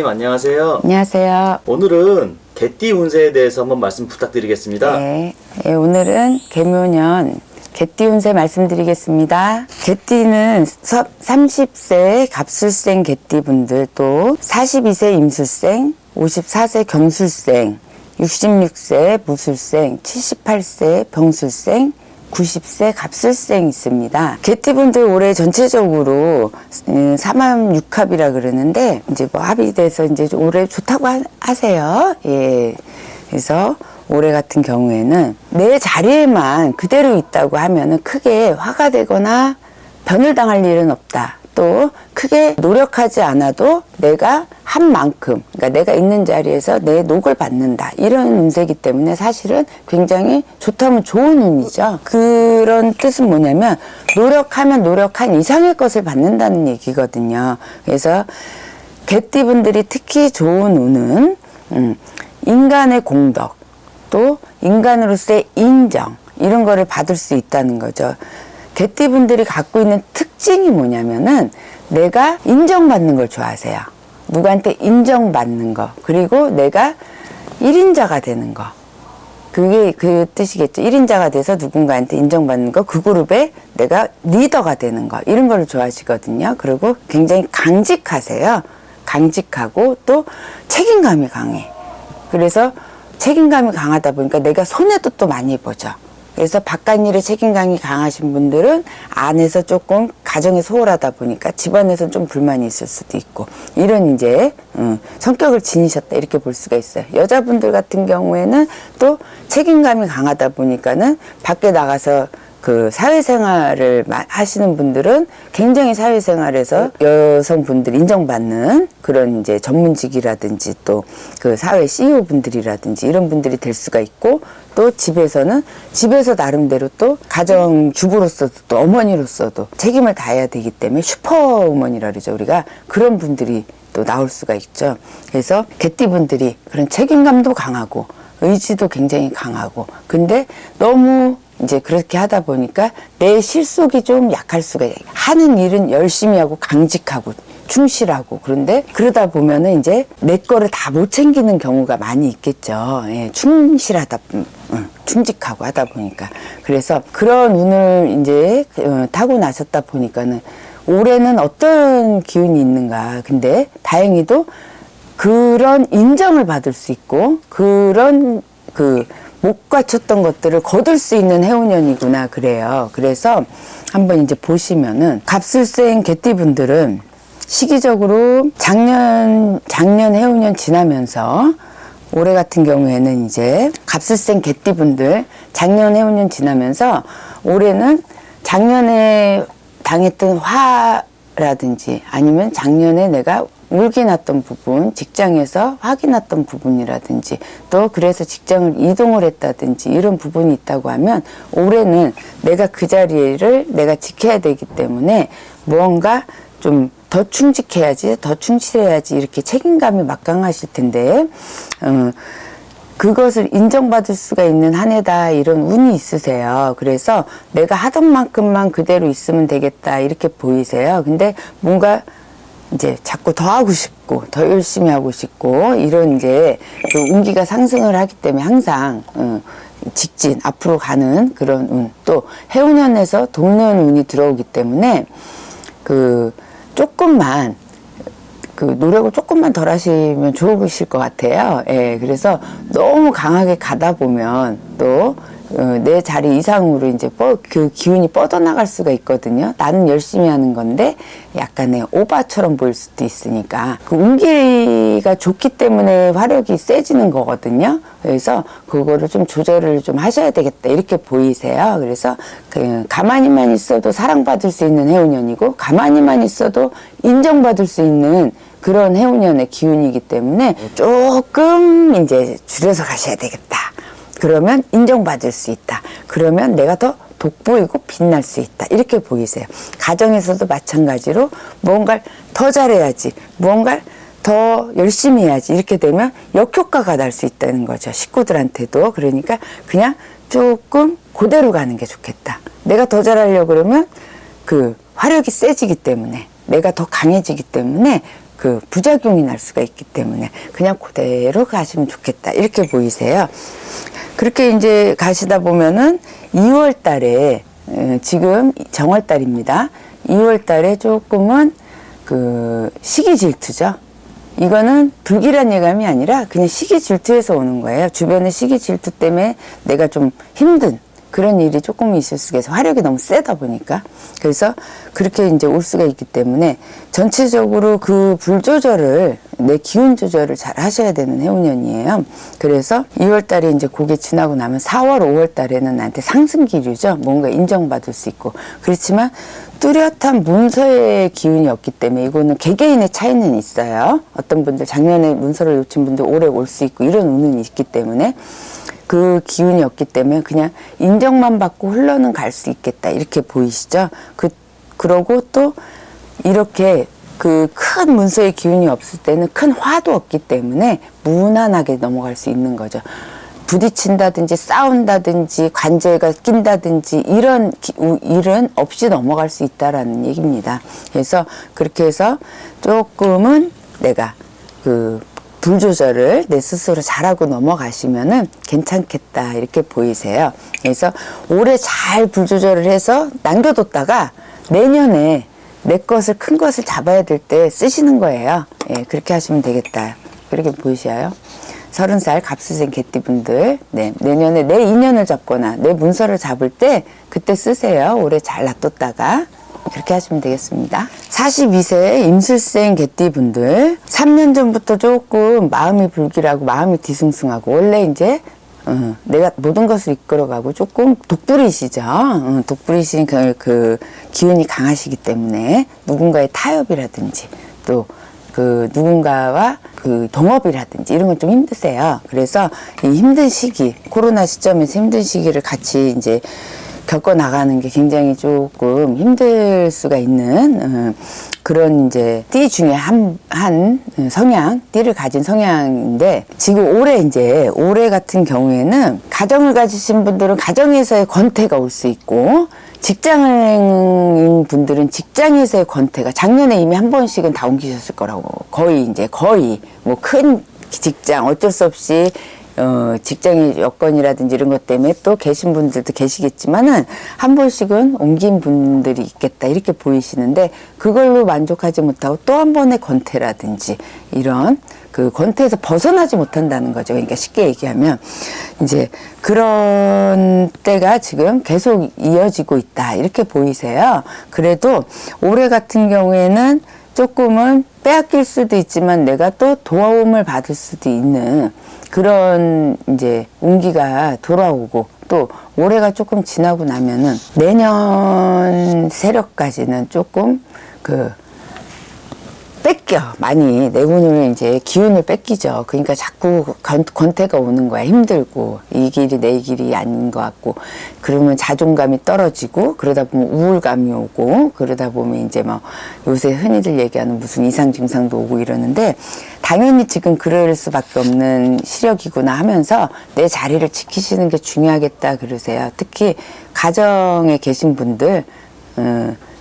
안녕하세요. 안녕하세요. 오늘은 개띠 운세에 대해서 한번 말씀 부탁드리겠습니다. 네, 오늘은 개묘년 개띠 운세 말씀드리겠습니다. 개띠는 30세 갑술생 개띠분들, 또 42세 임술생, 54세 경술생, 66세 무술생, 78세 병술생, 90세 갑술생 있습니다. 개띠분들 올해 전체적으로 사맘육합이라 그러는데, 이제 뭐 합이 돼서 이제 올해 좋다고 하세요. 예. 그래서 올해 같은 경우에는 내 자리에만 그대로 있다고 하면은 크게 화가 되거나 변을 당할 일은 없다. 또 크게 노력하지 않아도 내가 한 만큼, 그러니까 내가 있는 자리에서 내 녹을 받는다, 이런 운세이기 때문에 사실은 굉장히 좋다면 좋은 운이죠. 그런 뜻은 뭐냐면 노력하면 노력한 이상의 것을 받는다는 얘기거든요. 그래서 개띠분들이 특히 좋은 운은 인간의 공덕, 또 인간으로서의 인정, 이런 거를 받을 수 있다는 거죠. 개띠분들이 갖고 있는 특징이 뭐냐면은 내가 인정받는 걸 좋아하세요. 누구한테 인정받는 거, 그리고 내가 1인자가 되는 거, 그게 그 뜻이겠죠. 1인자가 돼서 누군가한테 인정받는 거, 그 그룹에 내가 리더가 되는 거, 이런 걸 좋아하시거든요. 그리고 굉장히 강직하세요. 강직하고 또 책임감이 강해. 그래서 책임감이 강하다 보니까 내가 손해도 또 많이 보죠. 그래서 바깥일에 책임감이 강하신 분들은 안에서 조금 가정에 소홀하다 보니까 집안에서 좀 불만이 있을 수도 있고, 이런 이제 성격을 지니셨다, 이렇게 볼 수가 있어요. 여자분들 같은 경우에는 또 책임감이 강하다 보니까는 밖에 나가서 그 사회생활을 하시는 분들은 굉장히 사회생활에서 여성분들이 인정받는 그런 이제 전문직이라든지 또 그 사회 CEO 분들이라든지 이런 분들이 될 수가 있고, 또 집에서는 집에서 나름대로 또 가정 주부로서도 또 어머니로서도 책임을 다해야 되기 때문에 슈퍼우먼이라 그러죠. 우리가 그런 분들이 또 나올 수가 있죠. 그래서 개띠분들이 그런 책임감도 강하고 의지도 굉장히 강하고, 근데 너무 이제 그렇게 하다 보니까 내 실속이 좀 약할 수가 있어요. 하는 일은 열심히 하고 강직하고 충실하고, 그런데 그러다 보면은 이제 내 거를 다 못 챙기는 경우가 많이 있겠죠. 예, 충실하다, 충직하고 하다 보니까. 그래서 그런 운을 이제 타고 나셨다 보니까는 올해는 어떤 기운이 있는가. 근데 다행히도 그런 인정을 받을 수 있고, 그런 못 갖췄던 것들을 거둘 수 있는 해운년이구나, 그래요. 그래서 한번 이제 보시면은 갑술생 개띠분들은 시기적으로 작년 해운년 지나면서 올해 같은 경우에는 이제 갑술생 개띠분들 작년 해운년 지나면서 올해는 작년에 당했던 화라든지 아니면 작년에 내가 울기 났던 부분, 직장에서 화기 났던 부분이라든지, 또 그래서 직장을 이동을 했다든지 이런 부분이 있다고 하면 올해는 내가 그 자리를 내가 지켜야 되기 때문에 무언가 좀 더 충직해야지, 더 충실해야지, 이렇게 책임감이 막강하실 텐데 그것을 인정받을 수가 있는 한 해다, 이런 운이 있으세요. 그래서 내가 하던 만큼만 그대로 있으면 되겠다, 이렇게 보이세요. 근데 뭔가 이제 자꾸 더 하고 싶고 더 열심히 하고 싶고, 이런 이제 그 운기가 상승을 하기 때문에 항상 직진 앞으로 가는 그런 운, 또 해운년에서 돕는 운이 들어오기 때문에 그 조금만 노력을 조금만 덜 하시면 좋으실 것 같아요. 예, 그래서 너무 강하게 가다 보면 또 내 자리 이상으로 이제 그 기운이 뻗어나갈 수가 있거든요. 나는 열심히 하는 건데 약간의 오바처럼 보일 수도 있으니까, 그 운기가 좋기 때문에 화력이 세지는 거거든요. 그래서 그거를 좀 조절을 좀 하셔야 되겠다, 이렇게 보이세요. 그래서 가만히만 있어도 사랑받을 수 있는 해운년이고, 가만히만 있어도 인정받을 수 있는 그런 해운년의 기운이기 때문에 조금 이제 줄여서 가셔야 되겠다. 그러면 인정받을 수 있다. 그러면 내가 더 돋보이고 빛날 수 있다, 이렇게 보이세요. 가정에서도 마찬가지로 무언가를 더 잘해야지, 무언가를 더 열심히 해야지, 이렇게 되면 역효과가 날 수 있다는 거죠. 식구들한테도. 그러니까 그냥 조금 그대로 가는 게 좋겠다. 내가 더 잘하려고 그러면 그 화력이 세지기 때문에, 내가 더 강해지기 때문에 그 부작용이 날 수가 있기 때문에 그냥 그대로 가시면 좋겠다 이렇게 보이세요. 그렇게 이제 가시다 보면은 2월 달에 지금 정월 달입니다. 2월 달에 조금은 그 시기 질투죠. 이거는 불길한 예감이 아니라 그냥 시기 질투에서 오는 거예요. 주변의 시기 질투 때문에 내가 좀 힘든 그런 일이 조금 있을 수가 있어요. 화력이 너무 세다 보니까. 그래서 그렇게 이제 올 수가 있기 때문에 전체적으로 그 불 조절을, 내 기운 조절을 잘 하셔야 되는 해운년이에요. 그래서 2월 달에 이제 그게 지나고 나면 4월, 5월 달에는 나한테 상승 기류죠. 뭔가 인정받을 수 있고. 그렇지만 뚜렷한 문서의 기운이 없기 때문에 이거는 개개인의 차이는 있어요. 어떤 분들 작년에 문서를 놓친 분들 올해 올 수 있고 이런 운은 있기 때문에 그 기운이 없기 때문에 그냥 인정만 받고 흘러는 갈 수 있겠다 이렇게 보이시죠? 그러고 또 이렇게 그 큰 문서의 기운이 없을 때는 큰 화도 없기 때문에 무난하게 넘어갈 수 있는 거죠. 부딪힌다든지 싸운다든지 관제가 낀다든지 이런 일은 없이 넘어갈 수 있다라는 얘기입니다. 그래서 그렇게 해서 조금은 내가 그 불 조절을 내 스스로 잘하고 넘어가시면은 괜찮겠다 이렇게 보이세요. 그래서 올해 잘 불 조절을 해서 남겨뒀다가 내년에 내 것을 큰 것을 잡아야 될 때 쓰시는 거예요. 예, 그렇게 하시면 되겠다. 그렇게 보이셔요. 30살 갑수생 개띠분들, 네, 내년에 내 인연을 잡거나 내 문서를 잡을 때 그때 쓰세요. 올해 잘 놔뒀다가. 그렇게 하시면 되겠습니다. 42세 임술생 개띠분들 3년 전부터 조금 마음이 불길하고 마음이 뒤숭숭하고 원래 이제 내가 모든 것을 이끌어가고 조금 독불이시죠. 독불이신 그 기운이 강하시기 때문에 누군가의 타협이라든지 또 그 누군가와 그 동업이라든지 이런 건 좀 힘드세요. 그래서 이 힘든 시기, 코로나 시점에서 힘든 시기를 같이 이제 겪어 나가는 게 굉장히 조금 힘들 수가 있는 그런 이제 띠 중에 한 성향, 띠를 가진 성향인데 지금 올해 같은 경우에는 가정을 가지신 분들은 가정에서의 권태가 올 수 있고 직장인 분들은 직장에서의 권태가 작년에 이미 한 번씩은 다 옮기셨을 거라고 거의 뭐 큰 직장 어쩔 수 없이 직장의 여건이라든지 이런 것 때문에 또 계신 분들도 계시겠지만은 한 번씩은 옮긴 분들이 있겠다 이렇게 보이시는데 그걸로 만족하지 못하고 또 한 번의 권태라든지 이런 그 권태에서 벗어나지 못한다는 거죠. 그러니까 쉽게 얘기하면 이제 그런 때가 지금 계속 이어지고 있다 이렇게 보이세요. 그래도 올해 같은 경우에는 조금은 빼앗길 수도 있지만 내가 또 도움을 받을 수도 있는 그런 이제 운기가 돌아오고 또 올해가 조금 지나고 나면은 내년 세력까지는 조금 그 많이 내 운을 이제 기운을 뺏기죠. 그러니까 자꾸 권태가 오는 거야. 힘들고 이 길이 내 길이 아닌 것 같고 그러면 자존감이 떨어지고 그러다 보면 우울감이 오고 그러다 보면 이제 뭐 요새 흔히들 얘기하는 무슨 이상 증상도 오고 이러는데 당연히 지금 그럴 수밖에 없는 시력이구나 하면서 내 자리를 지키시는 게 중요하겠다 그러세요. 특히 가정에 계신 분들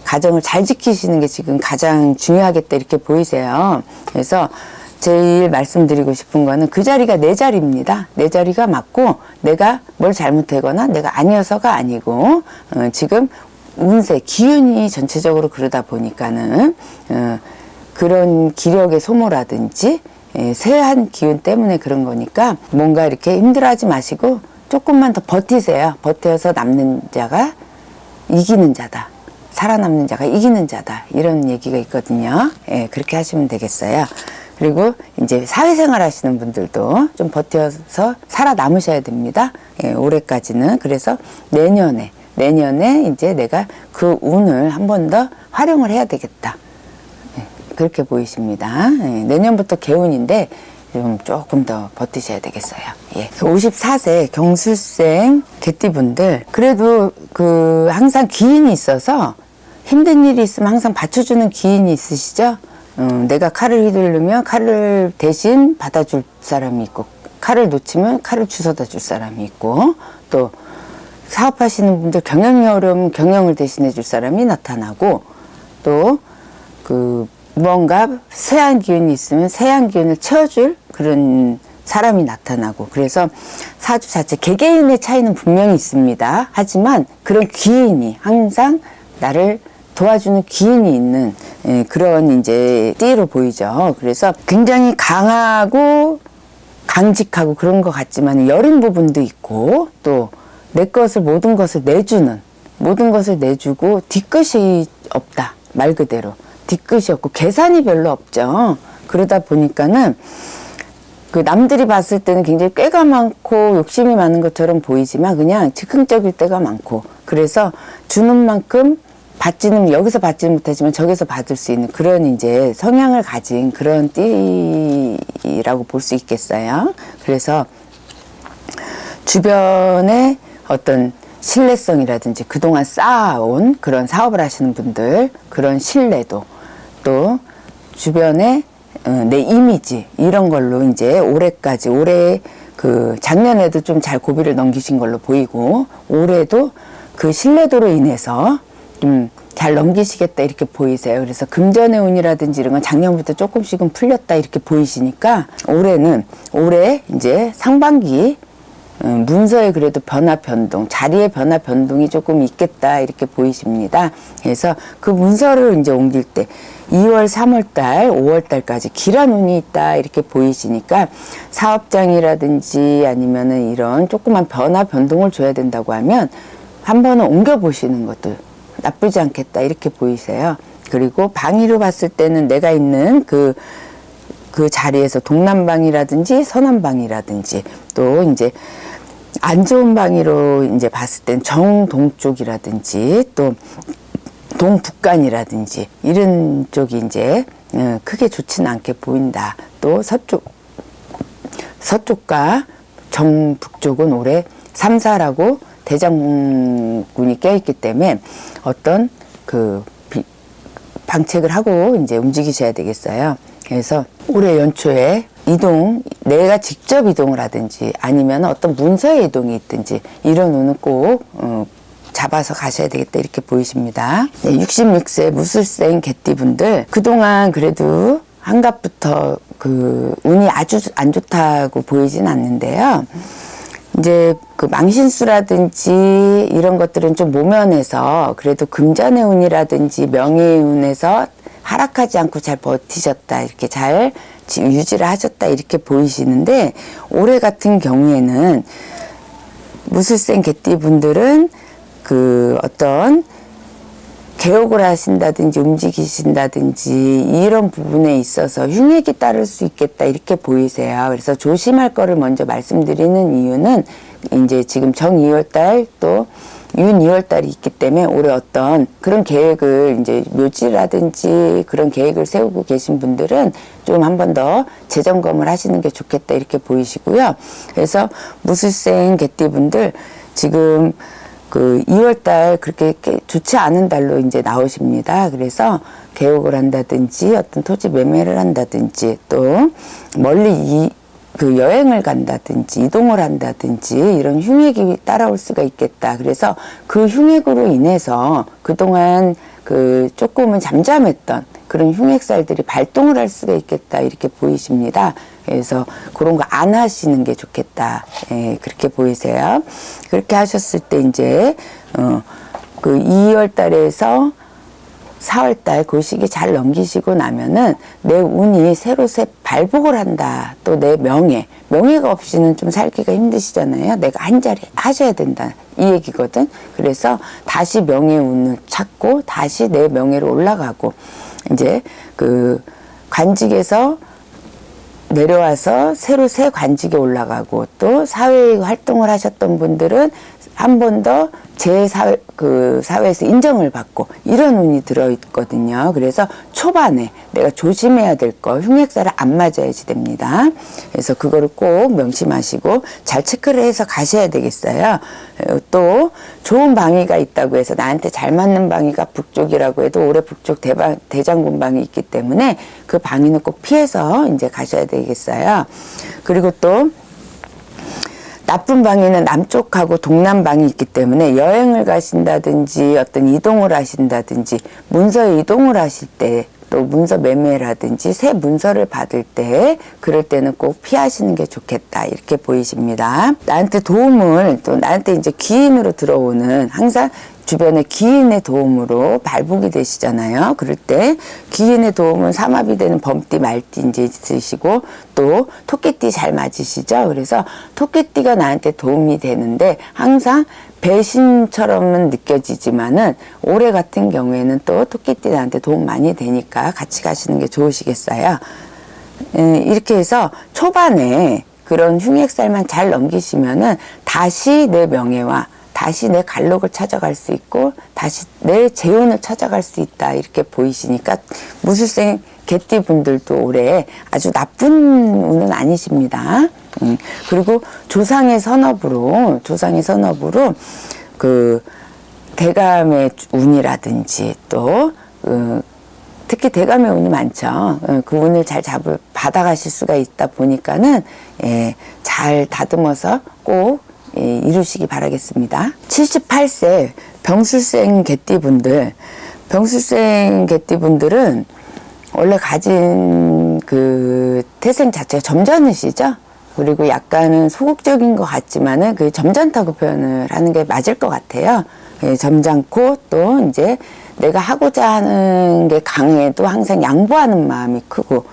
가정을 잘 지키시는 게 지금 가장 중요하겠다 이렇게 보이세요. 그래서 제일 말씀드리고 싶은 거는 그 자리가 내 자리입니다. 내 자리가 맞고 내가 뭘 잘못하거나 내가 아니어서가 아니고 지금 운세, 기운이 전체적으로 그러다 보니까는 그런 기력의 소모라든지 쇠한 기운 때문에 그런 거니까 뭔가 이렇게 힘들어하지 마시고 조금만 더 버티세요. 버텨서 남는 자가 이기는 자다. 살아남는 자가 이기는 자다. 이런 얘기가 있거든요. 예, 그렇게 하시면 되겠어요. 그리고 이제 사회생활 하시는 분들도 좀 버텨서 살아남으셔야 됩니다. 예, 올해까지는. 그래서 내년에 이제 내가 그 운을 한 번 더 활용을 해야 되겠다. 예, 그렇게 보이십니다. 예, 내년부터 개운인데 조금 더 버티셔야 되겠어요. 예. 54세 경술생 개띠분들 그래도 그 항상 기인이 있어서 힘든 일이 있으면 항상 받쳐주는 기인이 있으시죠? 내가 칼을 휘두르면 칼을 대신 받아줄 사람이 있고 칼을 놓치면 칼을 주워다 줄 사람이 있고 또 사업하시는 분들 경영이 어려우면 경영을 대신해 줄 사람이 나타나고 또 그 무언가 쇠한 기운이 있으면 쇠한 기운을 채워줄 그런 사람이 나타나고, 그래서 사주 자체 개개인의 차이는 분명히 있습니다. 하지만 그런 기인이 항상 나를 도와주는 기인이 있는 그런 이제 띠로 보이죠. 그래서 굉장히 강하고 강직하고 그런 것 같지만 여린 부분도 있고, 또 내 것을 모든 것을 내주는, 모든 것을 내주고 뒤끝이 없다, 말 그대로 뒤끝이 없고 계산이 별로 없죠. 그러다 보니까는 그 남들이 봤을 때는 굉장히 꾀가 많고 욕심이 많은 것처럼 보이지만 그냥 즉흥적일 때가 많고, 그래서 주는 만큼 받지는, 여기서 받지는 못하지만 저기서 받을 수 있는 그런 이제 성향을 가진 그런 띠라고 볼 수 있겠어요. 그래서 주변에 어떤 신뢰성이라든지 그동안 쌓아온 그런 사업을 하시는 분들, 그런 신뢰도, 또 주변에 내 이미지, 이런 걸로 이제 올해까지, 올해 그 작년에도 좀 잘 고비를 넘기신 걸로 보이고, 올해도 그 신뢰도로 인해서 좀 잘 넘기시겠다 이렇게 보이세요. 그래서 금전의 운이라든지 이런 건 작년부터 조금씩은 풀렸다 이렇게 보이시니까, 올해 이제 상반기 문서에 그래도 변화 변동, 자리의 변화 변동이 조금 있겠다 이렇게 보이십니다. 그래서 그 문서를 이제 옮길 때 2월, 3월달, 5월달까지 길한 운이 있다 이렇게 보이시니까, 사업장이라든지 아니면은 이런 조그만 변화 변동을 줘야 된다고 하면 한 번은 옮겨 보시는 것도 나쁘지 않겠다 이렇게 보이세요. 그리고 방위로 봤을 때는 내가 있는 그 자리에서 동남방이라든지 서남방이라든지, 또 이제 안 좋은 방위로 이제 봤을 땐 정동쪽이라든지 또 동북간이라든지 이런 쪽이 이제 크게 좋지는 않게 보인다. 또 서쪽과 정북쪽은 올해 3, 4라고 대장군이 껴있기 때문에 어떤 그 방책을 하고 이제 움직이셔야 되겠어요. 그래서 올해 연초에 이동, 내가 직접 이동을 하든지 아니면 어떤 문서의 이동이 있든지 이런 운은 꼭 잡아서 가셔야 되겠다 이렇게 보이십니다. 네, 66세 무술생 개띠분들, 그동안 그래도 한갑부터 그 운이 아주 안 좋다고 보이진 않는데요. 이제 그 망신수라든지 이런 것들은 좀 모면해서 그래도 금전의 운이라든지 명예의 운에서 하락하지 않고 잘 버티셨다, 이렇게 잘 유지를 하셨다 이렇게 보이시는데, 올해 같은 경우에는 무술생 개띠분들은 그 어떤 개혁을 하신다든지 움직이신다든지 이런 부분에 있어서 흉액이 따를 수 있겠다 이렇게 보이세요. 그래서 조심할 거를 먼저 말씀드리는 이유는, 이제 지금 정 2월달 또 윤 2월달이 있기 때문에 올해 어떤 그런 계획을 이제 묘지라든지 그런 계획을 세우고 계신 분들은 좀 한 번 더 재점검을 하시는 게 좋겠다 이렇게 보이시고요. 그래서 무술생 개띠분들 지금 그 2월달 그렇게 좋지 않은 달로 이제 나오십니다. 그래서 개혁을 한다든지 어떤 토지 매매를 한다든지 또 멀리 그 여행을 간다든지 이동을 한다든지 이런 흉액이 따라올 수가 있겠다. 그래서 그 흉액으로 인해서 그동안 그 조금은 잠잠했던 그런 흉액살들이 발동을 할 수가 있겠다 이렇게 보이십니다. 그래서 그런 거 안 하시는 게 좋겠다. 예, 그렇게 보이세요. 그렇게 하셨을 때 이제 그 2월 달에서 4월 달 그 시기 잘 넘기시고 나면은 내 운이 새로 발복을 한다. 또 내 명예가 없이는 좀 살기가 힘드시잖아요. 내가 한 자리 하셔야 된다. 이 얘기거든. 그래서 다시 명예 운을 찾고 다시 내 명예로 올라가고, 이제 그 관직에서 내려와서 새로 새 관직에 올라가고, 또 사회 활동을 하셨던 분들은 한 번 더 그 사회에서 인정을 받고 이런 운이 들어있거든요. 그래서 초반에 내가 조심해야 될 거, 흉액살을 안 맞아야지 됩니다. 그래서 그거를 꼭 명심하시고 잘 체크를 해서 가셔야 되겠어요. 또 좋은 방위가 있다고 해서 나한테 잘 맞는 방위가 북쪽이라고 해도 올해 북쪽 대장군 방위 있기 때문에 그 방위는 꼭 피해서 이제 가셔야 되겠어요. 그리고 또 나쁜 방위는 남쪽하고 동남방이 있기 때문에 여행을 가신다든지 어떤 이동을 하신다든지 문서에 이동을 하실 때, 또 문서 매매라든지 새 문서를 받을 때 그럴 때는 꼭 피하시는 게 좋겠다 이렇게 보이십니다. 나한테 도움을 또 나한테 이제 귀인으로 들어오는 항상 주변에 귀인의 도움으로 발복이 되시잖아요. 그럴 때 귀인의 도움은 삼합이 되는 범띠, 말띠 이제 있으시고 또 토끼띠 잘 맞으시죠. 그래서 토끼띠가 나한테 도움이 되는데 항상 배신처럼은 느껴지지만은 올해 같은 경우에는 또 토끼띠 나한테 도움 많이 되니까 같이 가시는 게 좋으시겠어요. 이렇게 해서 초반에 그런 흉액살만 잘 넘기시면은 다시 내 명예와 다시 내 갈록을 찾아갈 수 있고 다시 내 재운을 찾아갈 수 있다 이렇게 보이시니까 무술생 개띠 분들도 올해 아주 나쁜 운은 아니십니다. 그리고 조상의 선업으로 그 대감의 운이라든지 또 특히 대감의 운이 많죠. 그 운을 잘 받아가실 수가 있다 보니까는 잘 다듬어서 꼭 이루시기 바라겠습니다. 78세 병술생 개띠분들은 원래 가진 그 태생 자체가 점잖으시죠? 그리고 약간은 소극적인 것 같지만은 그 점잖다고 표현을 하는 게 맞을 것 같아요. 점잖고 또 이제 내가 하고자 하는 게 강해도 항상 양보하는 마음이 크고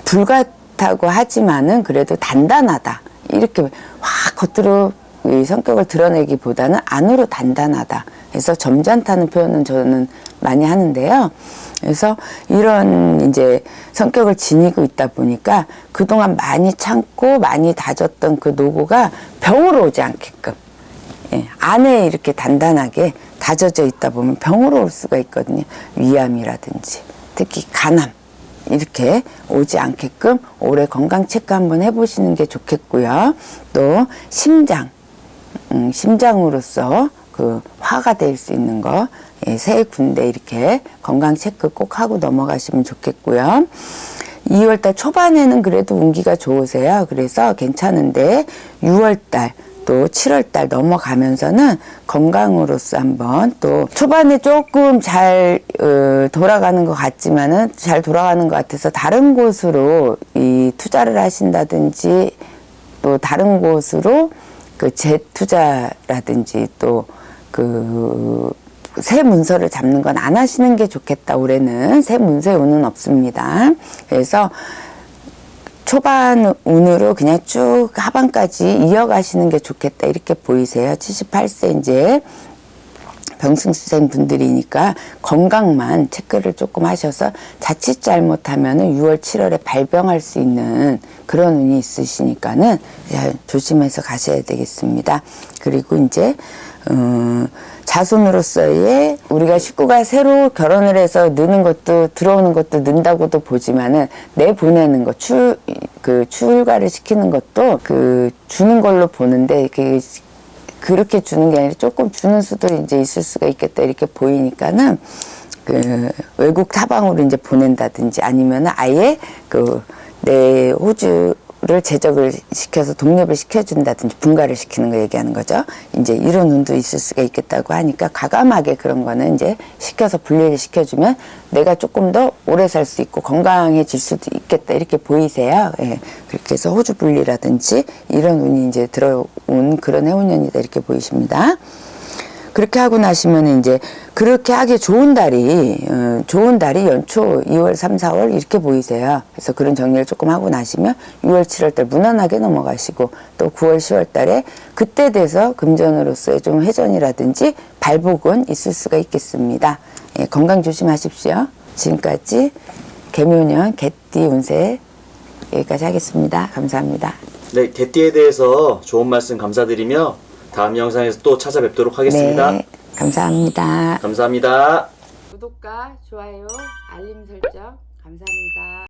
불같다고 하지만은 그래도 단단하다. 이렇게 확 겉으로 이 성격을 드러내기보다는 안으로 단단하다. 그래서 점잖다는 표현은 저는 많이 하는데요. 그래서 이런 이제 성격을 지니고 있다 보니까 그동안 많이 참고 많이 다졌던 그 노고가 병으로 오지 않게끔 안에 이렇게 단단하게 다져져 있다 보면 병으로 올 수가 있거든요. 위암이라든지 특히 간암 이렇게 오지 않게끔 올해 건강 체크 한번 해보시는 게 좋겠고요. 또 심장으로서 그 화가 될 수 있는 거 새 군데 이렇게 건강 체크 꼭 하고 넘어가시면 좋겠고요. 2월달 초반에는 그래도 운기가 좋으세요. 그래서 괜찮은데 6월달 또 7월달 넘어가면서는 건강으로서 한번 또 초반에 조금 잘 돌아가는 것 같지만은 잘 돌아가는 것 같아서 다른 곳으로 이 투자를 하신다든지 또 다른 곳으로 그 재투자라든지 또 그 새 문서를 잡는 건 안 하시는 게 좋겠다. 올해는 새 문서의 운은 없습니다. 그래서 초반 운으로 그냥 쭉 하반까지 이어가시는 게 좋겠다. 이렇게 보이세요. 78세 이제 병승수생 분들이니까 건강만 체크를 조금 하셔서 자칫 잘못하면은 6월, 7월에 발병할 수 있는 그런 운이 있으시니까는 조심해서 가셔야 되겠습니다. 그리고 이제 자손으로서의 우리가 식구가 새로 결혼을 해서 느는 것도 들어오는 것도 는다고도 보지만은 내보내는 거 출가를 시키는 것도 그 주는 걸로 보는데 그렇게 주는 게 아니라 조금 주는 수도 이제 있을 수가 있겠다 이렇게 보이니까는 그 외국 타방으로 이제 보낸다든지 아니면은 아예 그 내 호주를 제적을 시켜서 독립을 시켜준다든지 분가를 시키는 거 얘기하는 거죠. 이제 이런 운도 있을 수가 있겠다고 하니까 과감하게 그런 거는 이제 시켜서 분리를 시켜주면 내가 조금 더 오래 살 수 있고 건강해질 수도 있겠다 이렇게 보이세요. 예. 그렇게 해서 호주 분리라든지 이런 운이 이제 들어온 그런 해운년이다 이렇게 보이십니다. 그렇게 하고 나시면 이제 그렇게 하기 좋은 달이 연초 2월, 3, 4월 이렇게 보이세요. 그래서 그런 정리를 조금 하고 나시면 6월, 7월 달 무난하게 넘어가시고 또 9월, 10월 달에 그때 돼서 금전으로서의 좀 회전이라든지 발복은 있을 수가 있겠습니다. 예, 건강 조심하십시오. 지금까지 개묘년 개띠 운세 여기까지 하겠습니다. 감사합니다. 네, 개띠에 대해서 좋은 말씀 감사드리며 다음 영상에서 또 찾아뵙도록 하겠습니다. 네, 감사합니다. 감사합니다. 구독과 좋아요, 알림 설정 감사합니다.